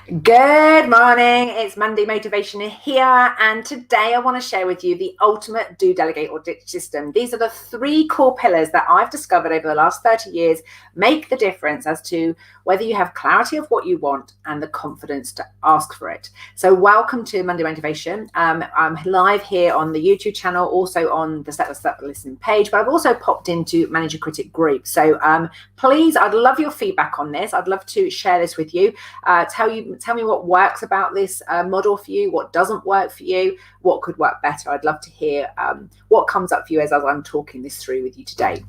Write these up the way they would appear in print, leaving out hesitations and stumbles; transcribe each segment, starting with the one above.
Good morning, it's Monday Motivation here, and today I want to share with you the ultimate do, delegate or ditch system. These are the three core pillars that I've discovered over the last 30 years make the difference as to whether you have clarity of what you want and the confidence to ask for it. So welcome to Monday Motivation. I'm live here on the YouTube channel, also on the Step by Step Listening page, but I've also popped into Manager Critic group. So please, I'd love your feedback on this. I'd love to share this with you. Tell me what works about this model for you, what doesn't work for you, what could work better. I'd love to hear what comes up for you as I'm talking this through with you today.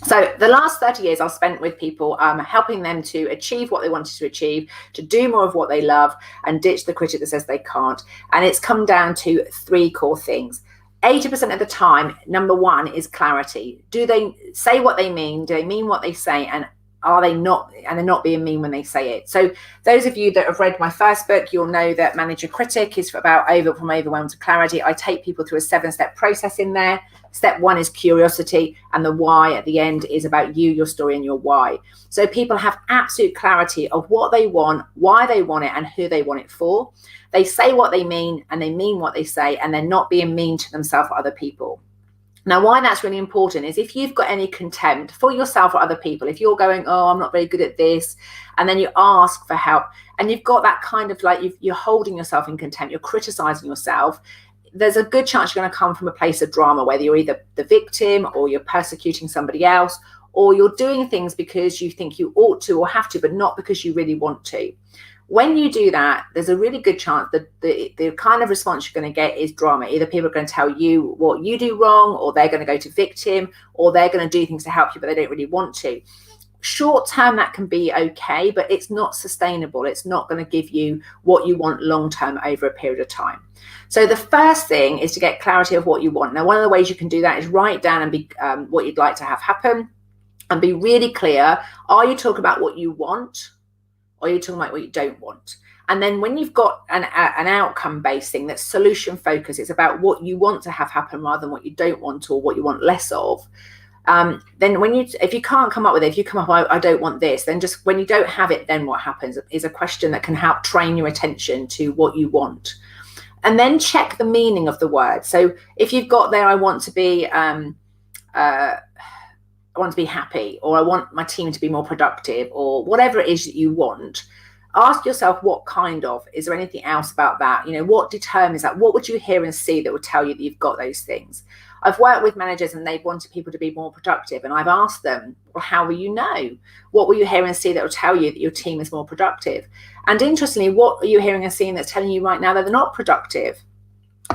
So the last 30 years I've spent with people helping them to achieve what they wanted to achieve, to do more of what they love and ditch the critic that says they can't. And it's come down to three core things. 80% of the time, number one is clarity. Do they say what they mean? Do they mean what they say? And are they not, and they're not being mean when they say it. So those of you that have read my first book, you'll know that Manager Critic is about from overwhelm to clarity. I take people through a 7-step process in there. Step one is curiosity, and the why at the end is about you, your story, and your why. So people have absolute clarity of what they want, why they want it, and who they want it for. They say what they mean, and they mean what they say, and they're not being mean to themselves or other people. Now, why that's really important is if you've got any contempt for yourself or other people, if you're going, oh, I'm not very good at this, and then you ask for help, and you've got that kind of like you're holding yourself in contempt, you're criticizing yourself, there's a good chance you're going to come from a place of drama, whether you're either the victim or you're persecuting somebody else, or you're doing things because you think you ought to or have to, but not because you really want to. When you do that, there's a really good chance that the kind of response you're going to get is drama. Either people are going to tell you what you do wrong, or they're going to go to victim, or they're going to do things to help you, but they don't really want to. Short term, that can be okay, but it's not sustainable. It's not going to give you what you want long term over a period of time. So the first thing is to get clarity of what you want. Now, one of the ways you can do that is write down and be what you'd like to have happen and be really clear. Are you talking about what you want? Or you're talking about what you don't want? And then when you've got an outcome-based thing that's solution-focused, it's about what you want to have happen rather than what you don't want or what you want less of. Then if you can't come up with it, if you come up, I don't want this, then just when you don't have it, then what happens is a question that can help train your attention to what you want. And then check the meaning of the word. So if you've got there, I want to be happy, or I want my team to be more productive, or whatever it is that you want, ask yourself what kind of, is there anything else about that? You know, what determines that? What would you hear and see that would tell you that you've got those things? I've worked with managers and they've wanted people to be more productive. And I've asked them, well, how will you know? What will you hear and see that will tell you that your team is more productive? And interestingly, what are you hearing and seeing that's telling you right now that they're not productive?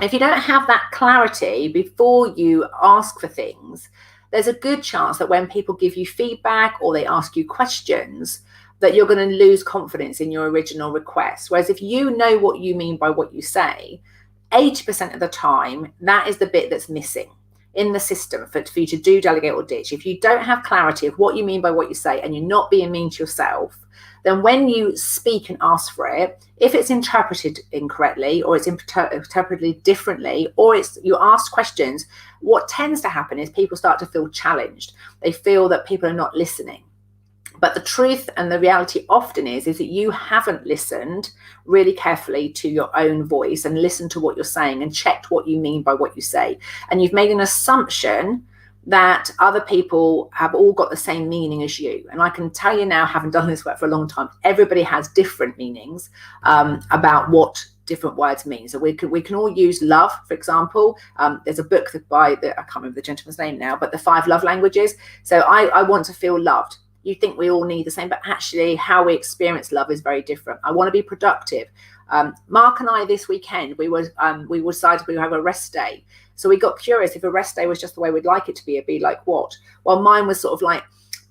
If you don't have that clarity before you ask for things, there's a good chance that when people give you feedback or they ask you questions, that you're going to lose confidence in your original request. Whereas if you know what you mean by what you say, 80% of the time, that is the bit that's missing in the system for you to do, delegate or ditch. If you don't have clarity of what you mean by what you say and you're not being mean to yourself, then when you speak and ask for it, if it's interpreted incorrectly or it's interpreted differently, or you ask questions, what tends to happen is people start to feel challenged. They feel that people are not listening. But the truth and the reality often is that you haven't listened really carefully to your own voice and listened to what you're saying and checked what you mean by what you say. And you've made an assumption that other people have all got the same meaning as you. And I can tell you now, having done this work for a long time, everybody has different meanings about what different words mean. So we can all use love, for example. There's a book I can't remember the gentleman's name now, but the 5 love languages. So I want to feel loved. You think we all need the same, but actually how we experience love is very different. I want to be productive. Mark and I this weekend, we decided we would have a rest day. So we got curious if a rest day was just the way we'd like it to be. It'd be like what? Well, mine was sort of like,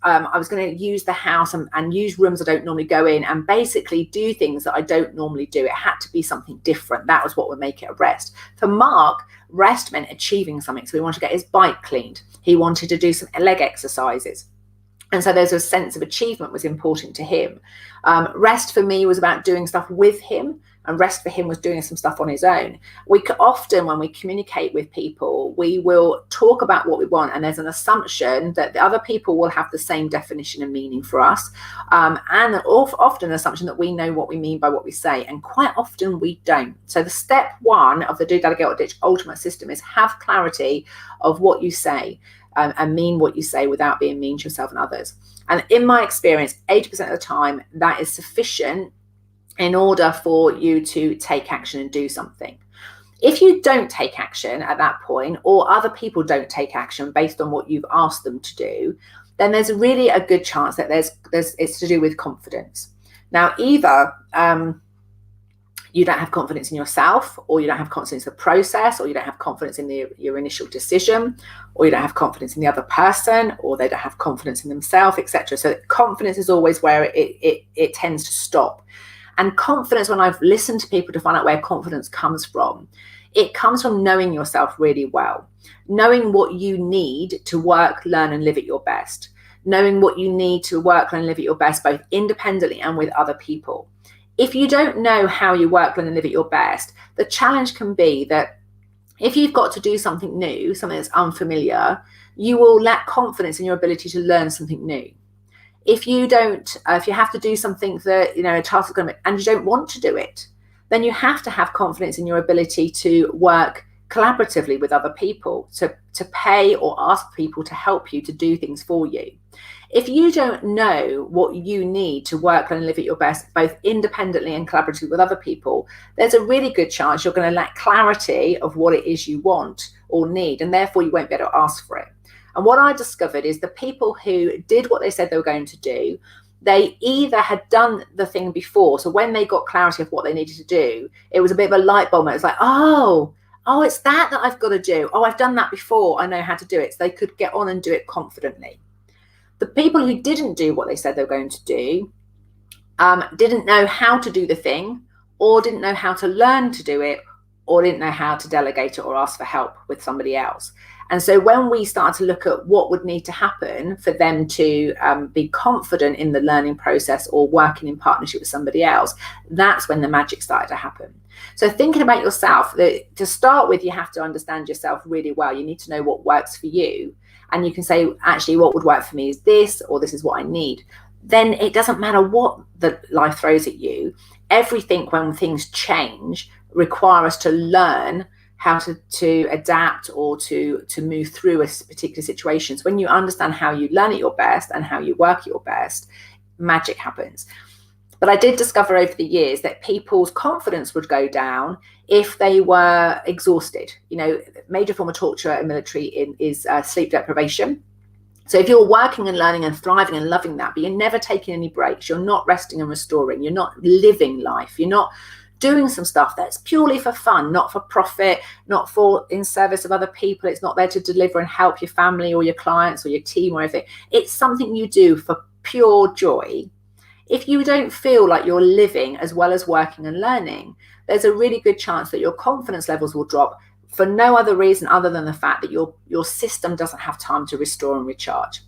I was going to use the house and use rooms I don't normally go in and basically do things that I don't normally do. It had to be something different. That was what would make it a rest. For Mark, rest meant achieving something. So he wanted to get his bike cleaned. He wanted to do some leg exercises. And so there's a sense of achievement was important to him. Rest for me was about doing stuff with him. and rest for him was doing some stuff on his own. We could often, when we communicate with people, we will talk about what we want, and there's an assumption that the other people will have the same definition and meaning for us, and often an assumption that we know what we mean by what we say, and quite often we don't. So the step one of the Do, Delegate or Ditch ultimate system is have clarity of what you say, and mean what you say without being mean to yourself and others. And in my experience, 80% of the time, that is sufficient in order for you to take action and do something. If you don't take action at that point, or other people don't take action based on what you've asked them to do, then there's really a good chance that it's to do with confidence. Now, either you don't have confidence in yourself, or you don't have confidence in the process, or you don't have confidence in your initial decision, or you don't have confidence in the other person, or they don't have confidence in themselves, etc. So confidence is always where it tends to stop. And confidence, when I've listened to people to find out where confidence comes from, it comes from knowing yourself really well, knowing what you need to work, learn, and live at your best, knowing what you need to work, learn, and live at your best, both independently and with other people. If you don't know how you work, learn, and live at your best, the challenge can be that if you've got to do something new, something that's unfamiliar, you will lack confidence in your ability to learn something new. If you have to do something that, a task is going to be, and you don't want to do it, then you have to have confidence in your ability to work collaboratively with other people, to pay or ask people to help you to do things for you. If you don't know what you need to work and live at your best, both independently and collaboratively with other people, there's a really good chance you're going to lack clarity of what it is you want or need, and therefore you won't be able to ask for it. And what I discovered is the people who did what they said they were going to do, they either had done the thing before. So when they got clarity of what they needed to do, it was a bit of a light bulb. It was like, oh, it's that I've got to do. Oh, I've done that before. I know how to do it. So they could get on and do it confidently. The people who didn't do what they said they were going to do didn't know how to do the thing, or didn't know how to learn to do it, or didn't know how to delegate it or ask for help with somebody else. And so when we start to look at what would need to happen for them to be confident in the learning process or working in partnership with somebody else, that's when the magic started to happen. So thinking about yourself, to start with, you have to understand yourself really well. You need to know what works for you. And you can say, actually, what would work for me is this, or this is what I need. Then it doesn't matter what the life throws at you. Everything, when things change, require us to learn how to adapt or to move through a particular situation. So when you understand how you learn at your best and how you work at your best, magic happens. But I did discover over the years that people's confidence would go down if they were exhausted. Major form of torture in military is sleep deprivation. So if you're working and learning and thriving and loving that, but you're never taking any breaks, you're not resting and restoring, you're not living life, you're not doing some stuff that's purely for fun, not for profit, not for in service of other people. It's not there to deliver and help your family or your clients or your team or anything. It's something you do for pure joy. If you don't feel like you're living as well as working and learning, there's a really good chance that your confidence levels will drop for no other reason other than the fact that your system doesn't have time to restore and recharge.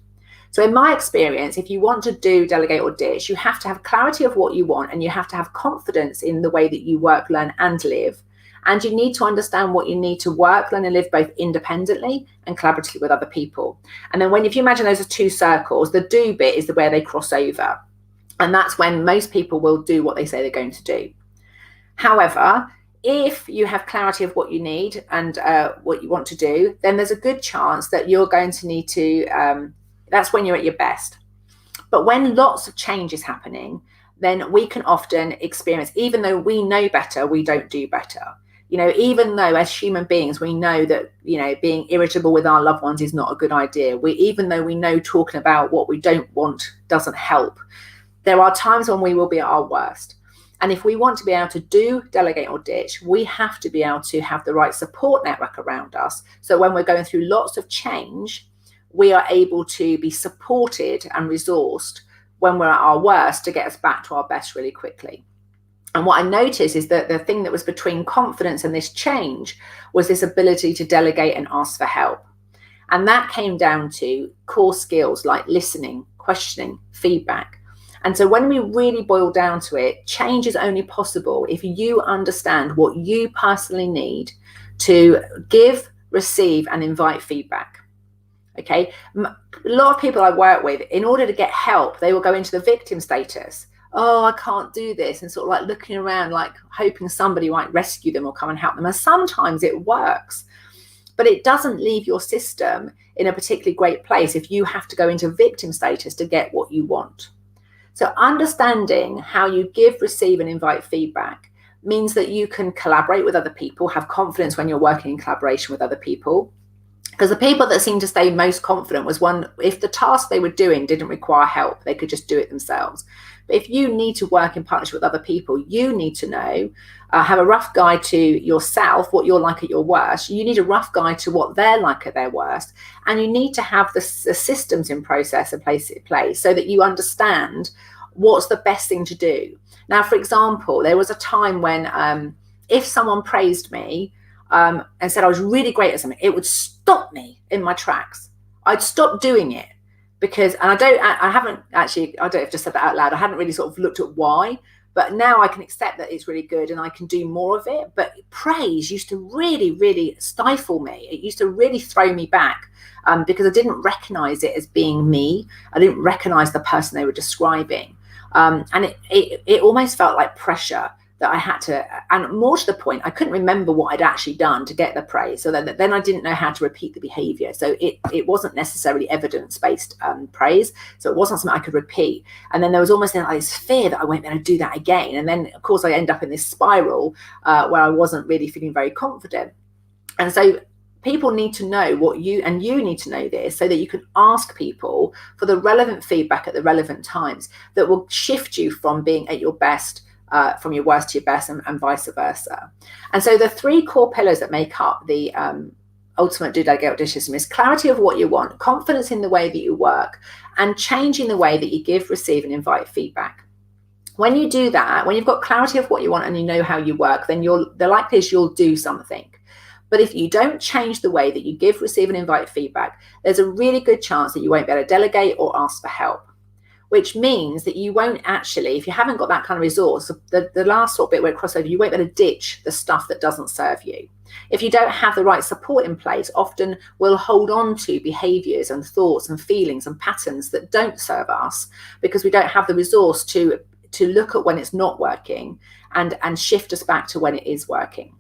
So in my experience, if you want to do, delegate or ditch, you have to have clarity of what you want, and you have to have confidence in the way that you work, learn and live. And you need to understand what you need to work, learn and live both independently and collaboratively with other people. And then if you imagine those are two circles, the do bit is where they cross over. And that's when most people will do what they say they're going to do. However, if you have clarity of what you need and what you want to do, then there's a good chance that you're going to need to, that's when you're at your best. But when lots of change is happening, then we can often experience, even though we know better, we don't do better. Even though as human beings, we know that, being irritable with our loved ones is not a good idea. Even though we know talking about what we don't want doesn't help, there are times when we will be at our worst. And if we want to be able to do, delegate or ditch, we have to be able to have the right support network around us. So when we're going through lots of change, we are able to be supported and resourced when we're at our worst to get us back to our best really quickly. And what I noticed is that the thing that was between confidence and this change was this ability to delegate and ask for help. And that came down to core skills like listening, questioning, feedback. And so when we really boil down to it, change is only possible if you understand what you personally need to give, receive, and invite feedback. Okay, a lot of people I work with, in order to get help, they will go into the victim status. Oh, I can't do this, and sort of like looking around, like hoping somebody might rescue them or come and help them. And sometimes it works, but it doesn't leave your system in a particularly great place if you have to go into victim status to get what you want. So understanding how you give, receive, and invite feedback means that you can collaborate with other people, have confidence when you're working in collaboration with other people. Because the people that seemed to stay most confident was if the task they were doing didn't require help, they could just do it themselves. But if you need to work in partnership with other people, you need to know, have a rough guide to yourself, what you're like at your worst. You need a rough guide to what they're like at their worst. And you need to have the systems in place so that you understand what's the best thing to do. Now, for example, there was a time when if someone praised me, and said I was really great at something, it would stop me in my tracks. I'd stop doing it because, and I don't have just said that out loud. I hadn't really sort of looked at why, but now I can accept that it's really good and I can do more of it. But praise used to really, really stifle me. It used to really throw me back because I didn't recognize it as being me. I didn't recognize the person they were describing. And it almost felt like pressure that I had to, and more to the point, I couldn't remember what I'd actually done to get the praise. So then I didn't know how to repeat the behavior. So it wasn't necessarily evidence-based praise. So it wasn't something I could repeat. And then there was almost this fear that I won't be able to do that again. And then, of course, I end up in this spiral where I wasn't really feeling very confident. And so people need to know and you need to know this so that you can ask people for the relevant feedback at the relevant times that will shift you from being at your best, from your worst to your best, and vice versa. And so the three core pillars that make up the ultimate do, delegate, or ditch system is clarity of what you want, confidence in the way that you work, and changing the way that you give, receive, and invite feedback. When you do that, when you've got clarity of what you want and you know how you work, then the likelihood is you'll do something. But if you don't change the way that you give, receive, and invite feedback, there's a really good chance that you won't be able to delegate or ask for help. Which means that you won't actually, if you haven't got that kind of resource, the last sort of bit where it crosses over, you won't be able to ditch the stuff that doesn't serve you. If you don't have the right support in place, often we'll hold on to behaviors and thoughts and feelings and patterns that don't serve us because we don't have the resource to look at when it's not working and shift us back to when it is working.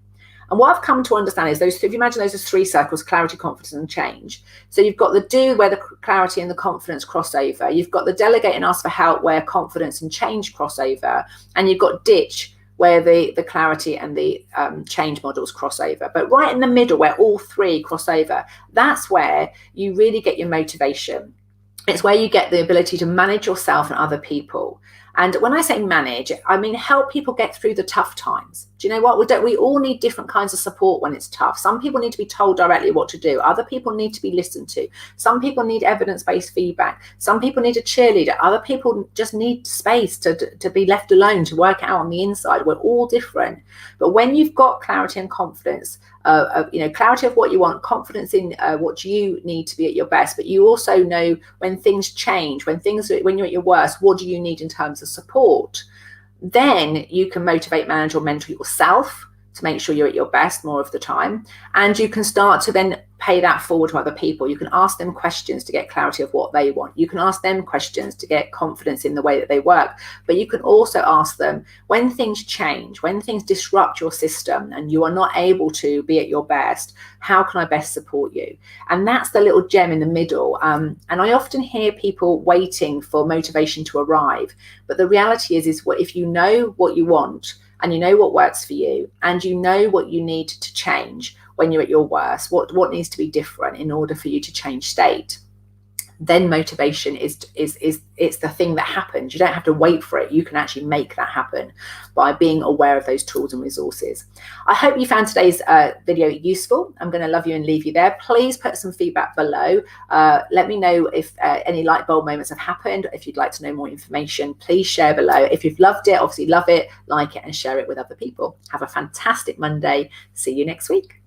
And what I've come to understand is if you imagine those as three circles: clarity, confidence, and change. So you've got the do, where the clarity and the confidence cross over. You've got the delegate and ask for help, where confidence and change cross over. And you've got ditch, where the clarity and the change models cross over. But right in the middle, where all three cross over, that's where you really get your motivation. It's where you get the ability to manage yourself and other people. And when I say manage, I mean help people get through the tough times. Do you know what? We all need different kinds of support when it's tough. Some people need to be told directly what to do. Other people need to be listened to. Some people need evidence-based feedback. Some people need a cheerleader. Other people just need space to be left alone, to work out on the inside. We're all different. But when you've got clarity and confidence, clarity of what you want, confidence in what you need to be at your best, but you also know when things change, when you're at your worst, what do you need in terms of support, then you can motivate, manage, or mentor yourself to make sure you're at your best more of the time. And you can start to then pay that forward to other people. You can ask them questions to get clarity of what they want. You can ask them questions to get confidence in the way that they work. But you can also ask them, when things change, when things disrupt your system and you are not able to be at your best, how can I best support you? And that's the little gem in the middle. And I often hear people waiting for motivation to arrive. But the reality is what if you know what you want, and you know what works for you, and you know what you need to change when you're at your worst, what needs to be different in order for you to change state, then motivation is the thing that happens. You don't have to wait for it. You can actually make that happen by being aware of those tools and resources. I hope you found today's video useful. I'm going to love you and leave you there. Please put some feedback below. Let me know if any light bulb moments have happened. If you'd like to know more information, please share below. If you've loved it, obviously love it, like it, and share it with other people. Have a fantastic Monday. See you next week.